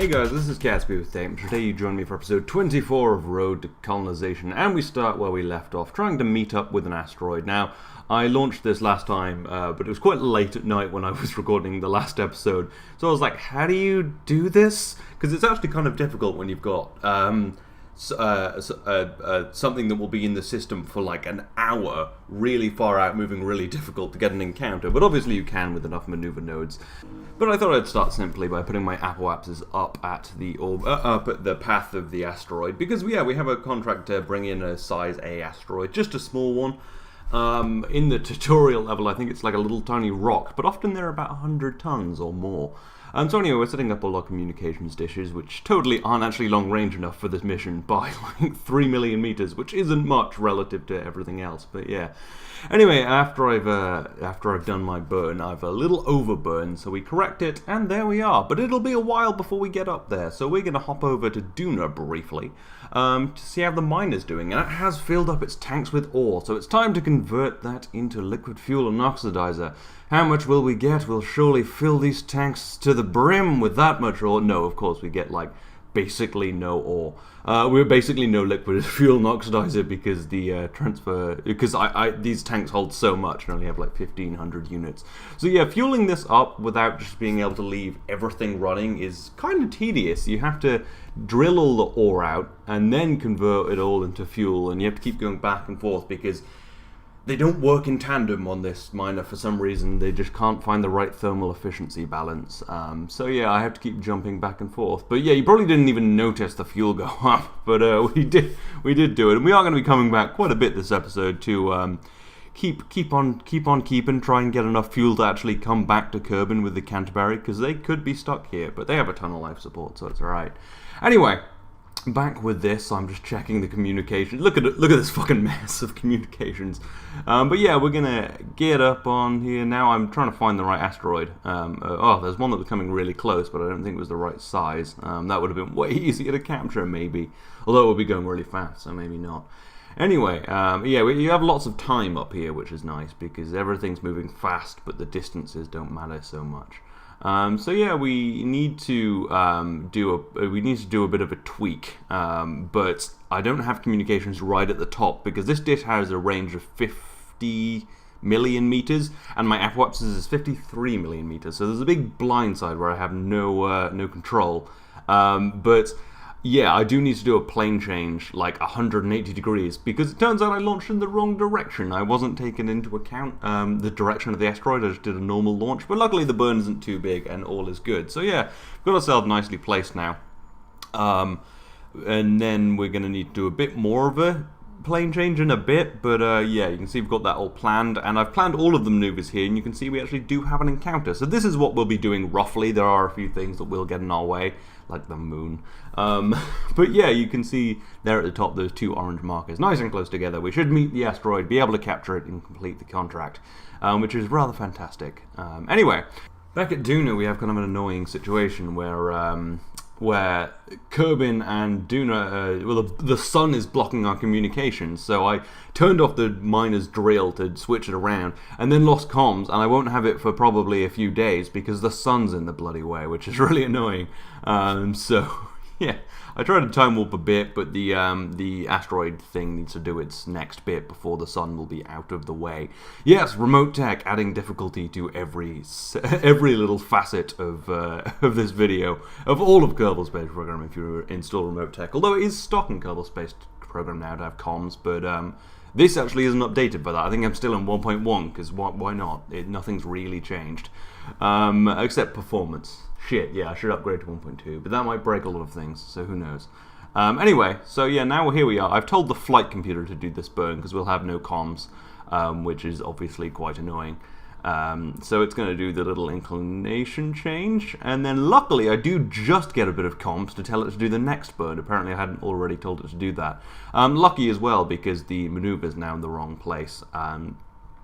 Hey guys, this is Gatsby with Dame. Today you join me for episode 24 of Road to Colonisation, and we start where we left off, trying to meet up with an asteroid. Now, I launched this last time, but it was quite late at night when I was recording the last episode, so I was like, how do you do this? Because it's actually kind of difficult when you've got something that will be in the system for like an hour, really far out, moving really difficult to get an encounter, but obviously you can with enough maneuver nodes. But I thought I'd start simply by putting my apoapses up at the path of the asteroid, because we have a contract to bring in a size A asteroid, just a small one. In the tutorial level I think it's like a little tiny rock, but often they're about 100 tons or more. So anyway, we're setting up all our communications dishes, which totally aren't actually long range enough for this mission by like 3 million meters, which isn't much relative to everything else, but yeah. Anyway, after I've done my burn, I've a little overburn, so we correct it, and there we are. But it'll be a while before we get up there, so we're going to hop over to Duna briefly to see how the miner's doing. And it has filled up its tanks with ore, so it's time to convert that into liquid fuel and oxidizer. How much will we get? We'll surely fill these tanks to the brim with that much ore. No, of course, we get like basically no ore. We're basically no liquid fuel and oxidizer because the these tanks hold so much and only have like 1,500 units. So yeah, fueling this up without just being able to leave everything running is kind of tedious. You have to drill all the ore out and then convert it all into fuel, and you have to keep going back and forth because they don't work in tandem on this miner for some reason. They just can't find the right thermal efficiency balance. So yeah, I have to keep jumping back and forth. But yeah, you probably didn't even notice the fuel go up, but we did do it, and we are going to be coming back quite a bit this episode to keep on keeping, try and get enough fuel to actually come back to Kerbal with the Canterbury, because they could be stuck here, but they have a ton of life support, so it's alright. Anyway, back with this, I'm just checking the communication. Look at this fucking mess of communications. But yeah, we're gonna get up on here now. I'm trying to find the right asteroid. There's one that was coming really close, but I don't think it was the right size. That would have been way easier to capture, maybe. Although it would be going really fast, so maybe not. Anyway, you have lots of time up here, which is nice because everything's moving fast, but the distances don't matter so much. So yeah, we need to do a bit of a tweak, but I don't have communications right at the top because this dish has a range of 50 million meters, and my apoapsis is 53 million meters. So there's a big blind side where I have no control. But yeah, I do need to do a plane change like 180 degrees because it turns out I launched in the wrong direction. I wasn't taking into account the direction of the asteroid. I just did a normal launch, but luckily the burn isn't too big and all is good. So yeah, we've got ourselves nicely placed now. And then we're going to need to do a bit more of a plane change in a bit, but yeah, you can see we've got that all planned, and I've planned all of the maneuvers here, and you can see we actually do have an encounter. So this is what we'll be doing roughly. There are a few things that will get in our way, like the moon. But yeah, you can see there at the top those two orange markers, nice and close together. We should meet the asteroid, be able to capture it, and complete the contract, which is rather fantastic. Anyway, back at Duna, we have kind of an annoying situation where Kerbal and Duna, the sun is blocking our communications, so I turned off the miner's drill to switch it around, and then lost comms, and I won't have it for probably a few days because the sun's in the bloody way, which is really annoying. So yeah, I tried to time warp a bit, but the asteroid thing needs to do its next bit before the sun will be out of the way. Yes, remote tech adding difficulty to every little facet of this video, of all of Kerbal Space Program if you install remote tech. Although it is stock in Kerbal Space Program now to have comms, but this actually isn't updated by that. I think I'm still in 1.1 because why not? Nothing's really changed, except performance. Shit, yeah, I should upgrade to 1.2, but that might break a lot of things, so who knows. Anyway, so yeah, now here we are. I've told the flight computer to do this burn because we'll have no comms, which is obviously quite annoying. So it's going to do the little inclination change, and then luckily I do just get a bit of comms to tell it to do the next burn. Apparently I hadn't already told it to do that. Lucky as well because the maneuver is now in the wrong place.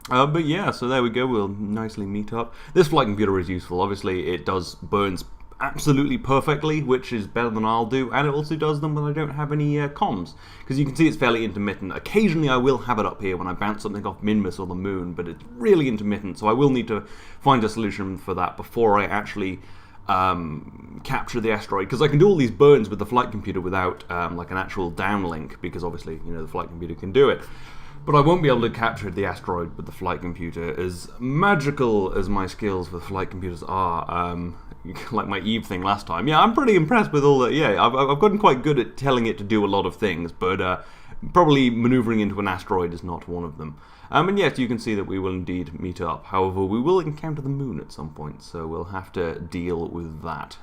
But yeah, so there we go, we'll nicely meet up. This flight computer is useful. Obviously it does burns absolutely perfectly, which is better than I'll do, and it also does them when I don't have any comms, because you can see it's fairly intermittent. Occasionally I will have it up here when I bounce something off Minmus or the moon, but it's really intermittent, so I will need to find a solution for that before I actually capture the asteroid, because I can do all these burns with the flight computer without like an actual downlink, because obviously, you know, the flight computer can do it. But I won't be able to capture the asteroid with the flight computer. As magical as my skills with flight computers are, like my Eve thing last time, yeah, I'm pretty impressed with all that. Yeah, I've gotten quite good at telling it to do a lot of things, but probably maneuvering into an asteroid is not one of them. And yes, you can see that we will indeed meet up. However, we will encounter the moon at some point, so we'll have to deal with that.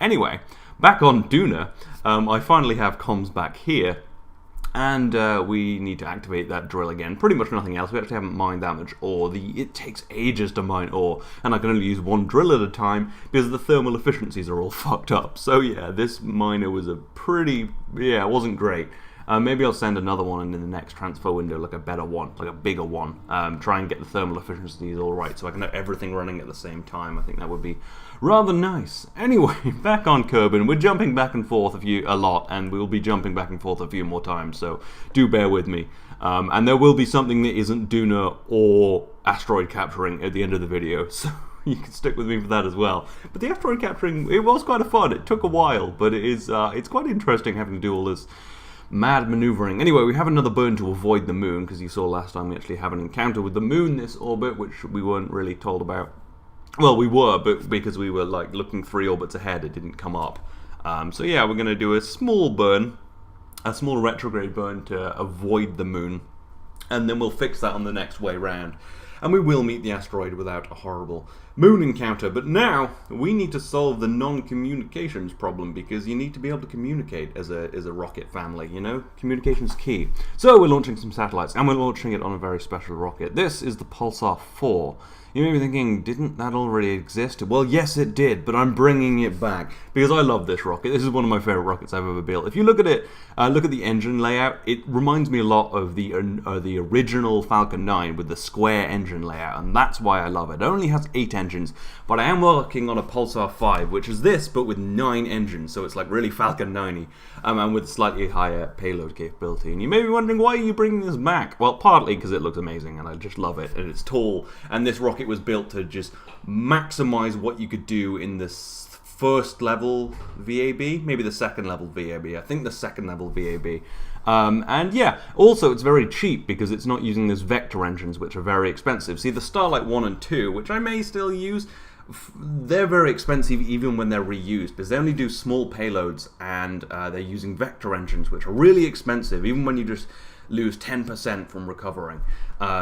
Anyway, back on Duna, I finally have comms back here. And we need to activate that drill again. Pretty much nothing else. We actually haven't mined that much ore. It takes ages to mine ore, and I can only use one drill at a time because the thermal efficiencies are all fucked up. So yeah, this miner was it wasn't great. Maybe I'll send another one in the next transfer window, like a better one, like a bigger one. Try and get the thermal efficiencies all right so I can have everything running at the same time. I think that would be rather nice. Anyway, back on Kerbal. We're jumping back and forth a lot, and we'll be jumping back and forth a few more times, so do bear with me. And there will be something that isn't Duna or asteroid capturing at the end of the video, so you can stick with me for that as well. But the asteroid capturing, it was quite fun. It took a while, but it's quite interesting having to do all this mad maneuvering. Anyway, we have another burn to avoid the moon, because you saw last time we actually have an encounter with the moon this orbit, which we weren't really told about. Well, we were, but because we were like looking 3 orbits ahead, it didn't come up. So yeah, we're going to do a small burn, a small retrograde burn to avoid the moon, and then we'll fix that on the next way round. And we will meet the asteroid without a horrible moon encounter. But now, we need to solve the non-communications problem, because you need to be able to communicate as a rocket family, you know? Communication's key. So we're launching some satellites, and we're launching it on a very special rocket. This is the Pulsar 4. You may be thinking, didn't that already exist? Well, yes it did, but I'm bringing it back, because I love this rocket. This is one of my favorite rockets I've ever built. If you look at it, look at the engine layout, it reminds me a lot of the original Falcon 9 with the square engine layout, and that's why I love it. It only has 8 engines, but I am working on a Pulsar 5, which is this, but with 9 engines, so it's like really Falcon 9-y, and with slightly higher payload capability. And you may be wondering, why are you bringing this back? Well, partly because it looks amazing, and I just love it, and it's tall, and this rocket was built to just maximize what you could do in this first level VAB, maybe the second level VAB. I think the second level VAB. And yeah, also it's very cheap because it's not using those vector engines, which are very expensive. See, the Starlight 1 and 2, which I may still use, they're very expensive even when they're reused, because they only do small payloads, and they're using vector engines, which are really expensive, even when you just lose 10% from recovering.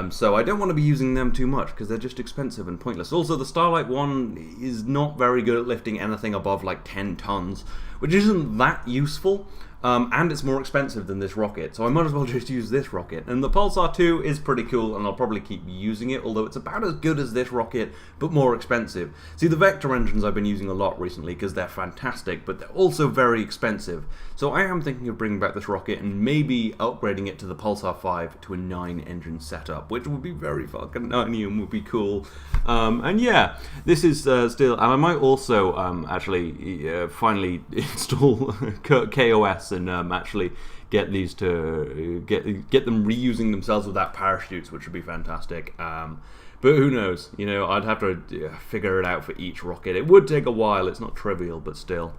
So I don't want to be using them too much, because they're just expensive and pointless. Also, the Starlight 1 is not very good at lifting anything above like 10 tons, which isn't that useful. And it's more expensive than this rocket, so I might as well just use this rocket. And the Pulsar 2 is pretty cool, and I'll probably keep using it, although it's about as good as this rocket, but more expensive. See, the vector engines I've been using a lot recently because they're fantastic, but they're also very expensive. So I am thinking of bringing back this rocket and maybe upgrading it to the Pulsar 5 to a 9-engine setup, which would be very fucking 90 and would be cool. And yeah, this is still, and I might also actually finally install KOS and actually get these to get them reusing themselves without parachutes, which would be fantastic. But who knows? You know, I'd have to figure it out for each rocket. It would take a while. It's not trivial, but still.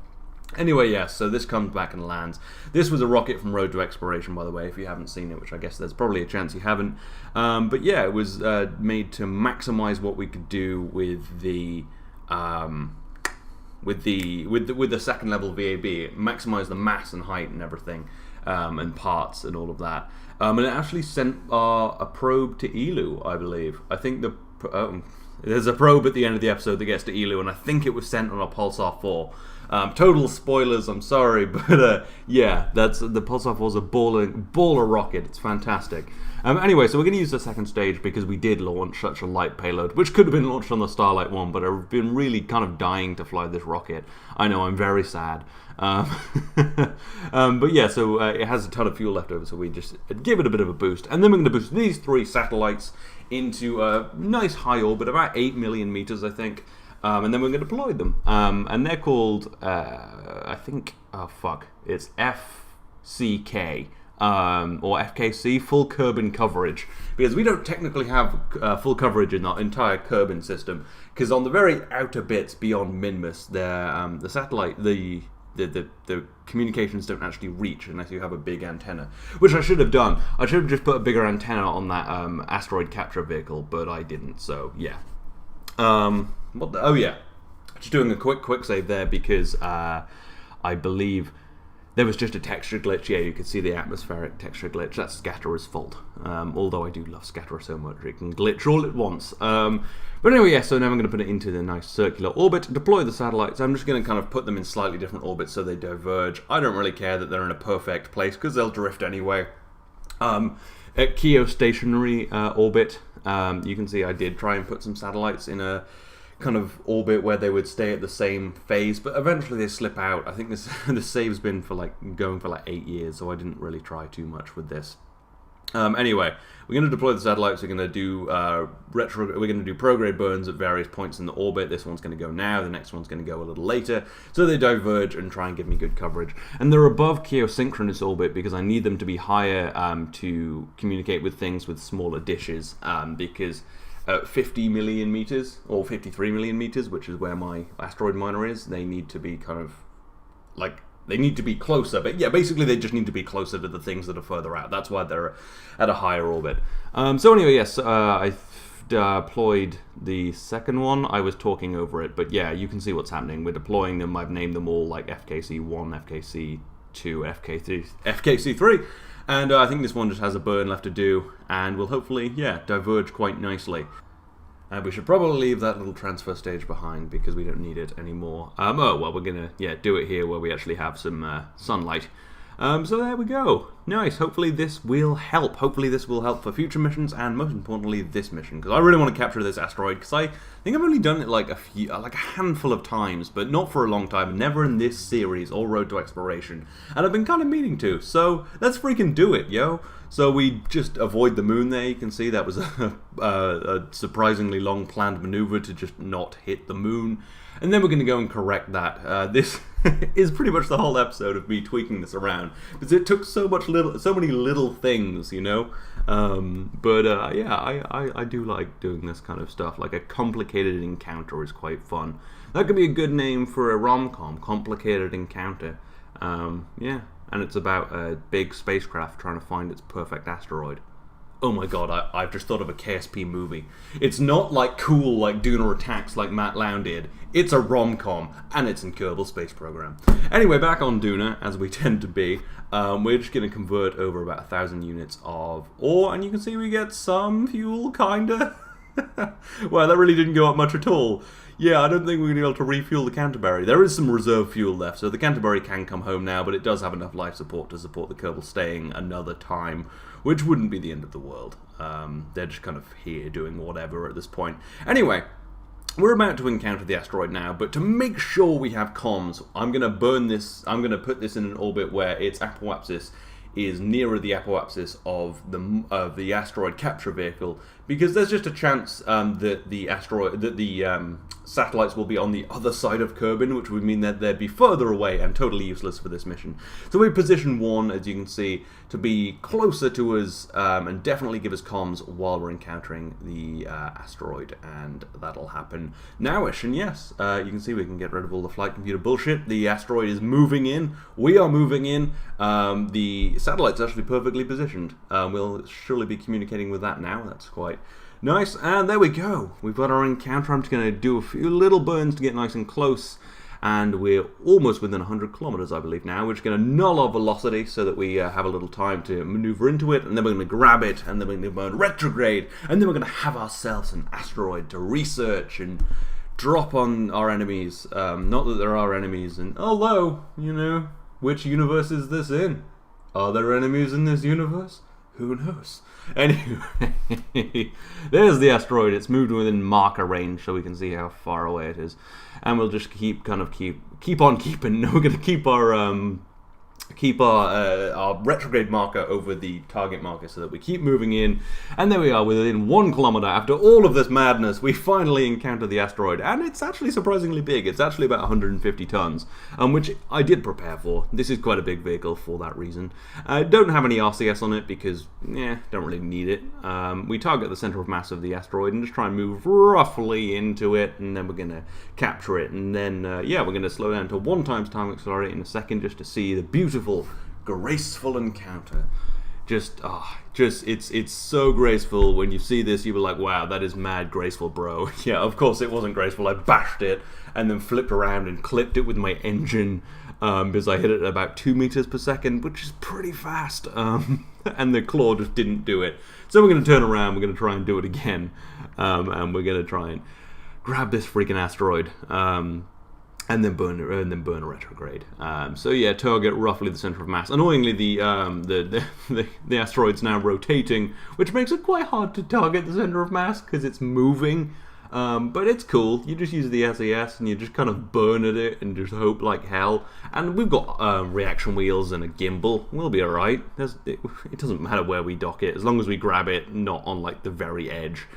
Anyway, yes, so this comes back and lands. This was a rocket from Road to Exploration, by the way, if you haven't seen it, which I guess there's probably a chance you haven't. But yeah, it was made to maximize what we could do with the second level VAB, maximize the mass and height and everything, and parts and all of that. And it actually sent a probe to Eeloo, I believe. I think there's a probe at the end of the episode that gets to Eeloo, and I think it was sent on a Pulsar 4. Total spoilers, I'm sorry, but yeah, the Pulsar 4 is a baller rocket. It's fantastic. Anyway, so we're going to use the second stage because we did launch such a light payload, which could have been launched on the Starlight 1, but I've been really kind of dying to fly this rocket. I know, I'm very sad. But yeah, so it has a ton of fuel left over, so we just give it a bit of a boost. And then we're going to boost these 3 satellites into a nice high orbit, about 8 million meters, I think. And then we're going to deploy them. And they're called, I think, it's FCK. or FKC, full Kerbal coverage, because we don't technically have full coverage in our entire Kerbal system, because on the very outer bits beyond Minmus, the satellite, the communications don't actually reach unless you have a big antenna, which I should have done. I should have just put a bigger antenna on that asteroid capture vehicle, but I didn't, so yeah. Oh yeah, just doing a quick save there, because I believe there was just a texture glitch. Yeah, you could see the atmospheric texture glitch. That's Scatterer's fault. Although I do love Scatterer so much, it can glitch all at once. But anyway, yeah, so now I'm going to put it into the nice circular orbit, deploy the satellites. I'm just going to kind of put them in slightly different orbits so they diverge. I don't really care that they're in a perfect place, because they'll drift anyway. At geostationary orbit, you can see I did try and put some satellites in a kind of orbit where they would stay at the same phase, but eventually they slip out. I think this save's been going for 8 years, so I didn't really try too much with this. Anyway, we're going to deploy the satellites. We're going to do we're going to do prograde burns at various points in the orbit. This one's going to go now. The next one's going to go a little later, so they diverge and try and give me good coverage. And they're above geosynchronous orbit because I need them to be higher to communicate with things with smaller dishes. Because 50 million meters or 53 million meters, which is where my asteroid miner is, they need to be kind of they need to be closer, but yeah, basically they just need to be closer to the things that are further out. That's why they're at a higher orbit. So anyway, yes, I deployed the second one. I was talking over it, but yeah, you can see what's happening. We're deploying them. I've named them all like FKC1, FKC2, FKC3. And I think this one just has a burn left to do, and will hopefully, yeah, diverge quite nicely. We should probably leave that little transfer stage behind because we don't need it anymore. Oh, well, we're going to do it here where we actually have some sunlight. So there we go. Nice. Hopefully this will help. Hopefully this will help for future missions, and most importantly this mission, because I really want to capture this asteroid, because I think I've only done it like a handful of times, but not for a long time, never in this series or Road to Exploration, and I've been kind of meaning to, so let's freaking do it, yo. So we just avoid the moon there. You can see that was a surprisingly long planned maneuver to just not hit the moon. And then we're going to go and correct that. This is pretty much the whole episode of me tweaking this around, because it took so many little things, you know. Yeah, I do like doing this kind of stuff. Like a complicated encounter is quite fun. That could be a good name for a rom-com, Complicated Encounter. Yeah. And it's about a big spacecraft trying to find its perfect asteroid. Oh my god, I've just thought of a KSP movie. It's not like cool like Duna Attacks like Matt Lown did. It's a rom-com, and it's in Kerbal Space Program. Anyway, back on Duna, as we tend to be, we're just going to convert over about 1,000 units of ore, and you can see we get some fuel, kinda. Well, that really didn't go up much at all. Yeah, I don't think we're going to be able to refuel the Canterbury. There is some reserve fuel left, so the Canterbury can come home now, but it does have enough life support to support the Kerbal staying another time, which wouldn't be the end of the world. They're just kind of here doing whatever at this point. Anyway, we're about to encounter the asteroid now, but to make sure we have comms, I'm going to burn this. I'm going to put this in an orbit where its apoapsis is nearer the apoapsis of the asteroid capture vehicle, because there's just a chance that the satellites will be on the other side of Kerbin, which would mean that they'd be further away and totally useless for this mission. So we position one, as you can see, to be closer to us and definitely give us comms while we're encountering the asteroid, and that'll happen nowish. And yes, you can see we can get rid of all the flight computer bullshit. The asteroid is moving in. We are moving in. The satellite's actually perfectly positioned. We'll surely be communicating with that now. That's quite nice. And there we go. We've got our encounter. I'm just going to do a few little burns to get nice and close. And we're almost within 100 kilometers, I believe, now. We're just going to null our velocity so that we have a little time to maneuver into it. And then we're going to grab it. And then we're going to burn retrograde. And then we're going to have ourselves an asteroid to research and drop on our enemies. Not that there are enemies. And although, you know, which universe is this in? Are there enemies in this universe? Who knows? Anyway, there's the asteroid. It's moved within marker range, so we can see how far away it is. And we'll just keep on keeping. No, we're going to keep our keep our retrograde marker over the target marker so that we keep moving in. And there we are, within 1 kilometer. After all of this madness, we finally encounter the asteroid, and it's actually surprisingly big. It's actually about 150 tons, which I did prepare for. This is quite a big vehicle for that reason. I don't have any RCS on it because, don't really need it. We target the center of mass of the asteroid and just try and move roughly into it, and then we're going to capture it. And then, we're going to slow down to 1 times time accelerate in a second just to see the beautiful, graceful encounter. It's so graceful. When you see this, you were like, wow, that is mad graceful, bro. Yeah, of course it wasn't graceful. I bashed it and then flipped around and clipped it with my engine because I hit it at about 2 meters per second, which is pretty fast. And the claw just didn't do it. So we're going to turn around, we're going to try and do it again, and we're going to try and grab this freaking asteroid. And then burn a retrograde. Target roughly the center of mass. Annoyingly, the asteroid's now rotating, which makes it quite hard to target the center of mass because it's moving. But it's cool. You just use the SAS and you just kind of burn at it and just hope like hell. And we've got reaction wheels and a gimbal. We'll be alright. It doesn't matter where we dock it as long as we grab it, not on like the very edge.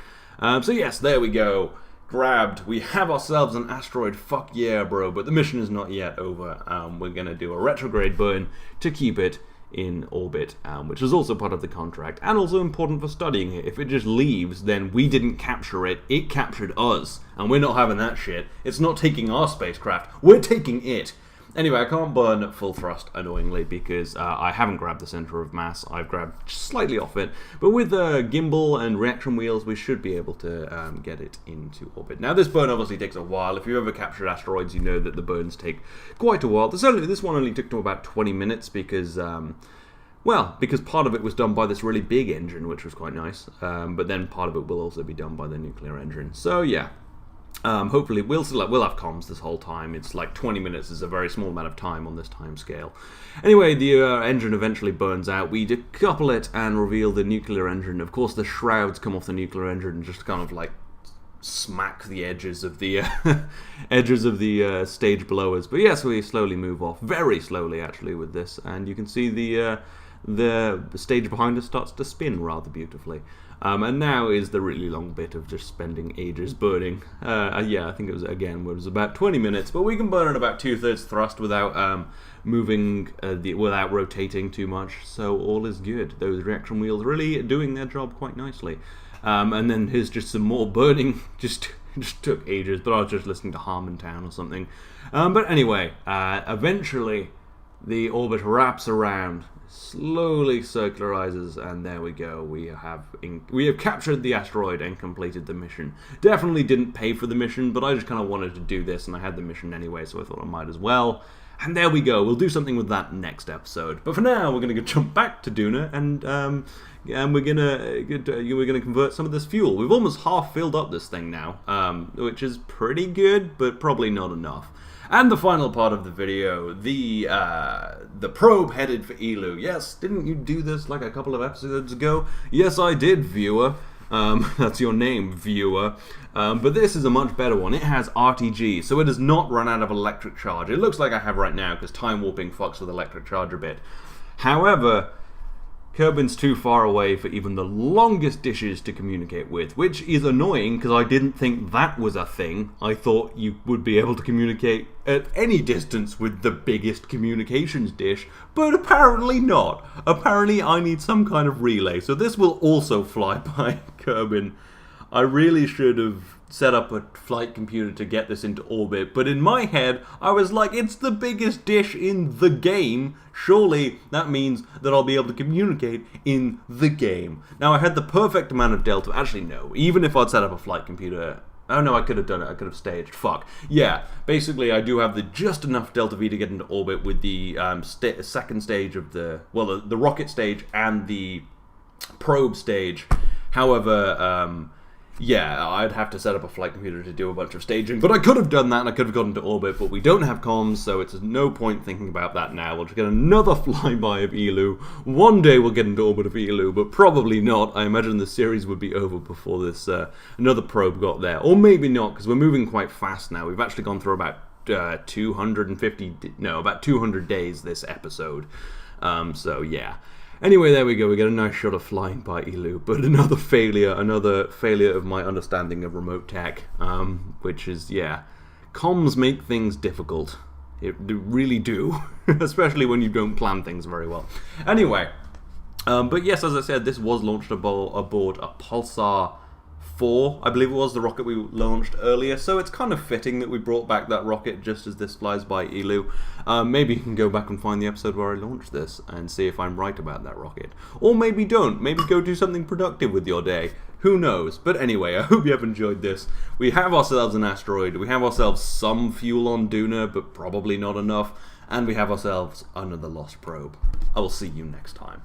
Yes, there we go. Grabbed. We have ourselves an asteroid. Fuck yeah, bro. But the mission is not yet over. We're going to do a retrograde burn to keep it in orbit, which is also part of the contract and also important for studying it. If it just leaves, then we didn't capture it. It captured us, and we're not having that shit. It's not taking our spacecraft. We're taking it. Anyway, I can't burn at full thrust, annoyingly, because I haven't grabbed the center of mass. I've grabbed just slightly off it. But with gimbal and reaction wheels, we should be able to get it into orbit. Now, this burn obviously takes a while. If you've ever captured asteroids, you know that the burns take quite a while. This one only took to about 20 minutes because... because part of it was done by this really big engine, which was quite nice. But then part of it will also be done by the nuclear engine. So, yeah. Hopefully we'll have comms this whole time. It's like 20 minutes is a very small amount of time on this time scale. Anyway, the engine eventually burns out. We decouple it and reveal the nuclear engine. Of course, the shrouds come off the nuclear engine and just kind of like smack the edges of the stage below us. But yes, we slowly move off, very slowly actually with this, and you can see the stage behind us starts to spin rather beautifully. And now is the really long bit of just spending ages burning. I think it was about 20 minutes, but we can burn at about 2/3 thrust without moving, without rotating too much, so all is good. Those reaction wheels really doing their job quite nicely. And then here's just some more burning, just took ages, but I was just listening to Harmontown or something. But anyway, eventually the orbit wraps around, slowly circularizes, and there we go. We have captured the asteroid and completed the mission. Definitely didn't pay for the mission, but I just kind of wanted to do this, and I had the mission anyway, so I thought I might as well. And there we go. We'll do something with that next episode. But for now, we're going to jump back to Duna, and we're gonna convert some of this fuel. We've almost half filled up this thing now, which is pretty good, but probably not enough. And the final part of the video, the probe headed for Elu. Yes, didn't you do this like a couple of episodes ago? Yes, I did, viewer. That's your name, viewer. But this is a much better one. It has RTG, so it does not run out of electric charge. It looks like I have right now, because time warping fucks with electric charge a bit. However, Kerbin's too far away for even the longest dishes to communicate with, which is annoying because I didn't think that was a thing. I thought you would be able to communicate at any distance with the biggest communications dish, but apparently not. Apparently I need some kind of relay, so this will also fly by Kerbin. I really should have set up a flight computer to get this into orbit, but in my head I was like, it's the biggest dish in the game, surely that means that I'll be able to communicate in the game. Now I had the perfect amount of delta, actually no, even if I'd set up a flight computer, oh no, I could have done it, I could have staged, fuck. Yeah, basically I do have the just enough delta V to get into orbit with the second stage of the rocket stage and the probe stage. However, yeah, I'd have to set up a flight computer to do a bunch of staging, but I could have done that and I could have gotten to orbit, but we don't have comms, so it's no point thinking about that now. We'll just get another flyby of Elu. One day we'll get into orbit of Elu, but probably not. I imagine the series would be over before this another probe got there. Or maybe not, because we're moving quite fast now. We've actually gone through about about 200 days this episode. So yeah. Anyway, there we go. We get a nice shot of flying by Elu, but another failure of my understanding of remote tech, which is, yeah, comms make things difficult. It really do, especially when you don't plan things very well. Anyway, but yes, as I said, this was launched aboard a Pulsar 4, I believe it was, the rocket we launched earlier, so it's kind of fitting that we brought back that rocket just as this flies by Elu. Maybe you can go back and find the episode where I launched this and see if I'm right about that rocket. Or maybe don't. Maybe go do something productive with your day. Who knows? But anyway, I hope you have enjoyed this. We have ourselves an asteroid, we have ourselves some fuel on Duna, but probably not enough, and we have ourselves another lost probe. I will see you next time.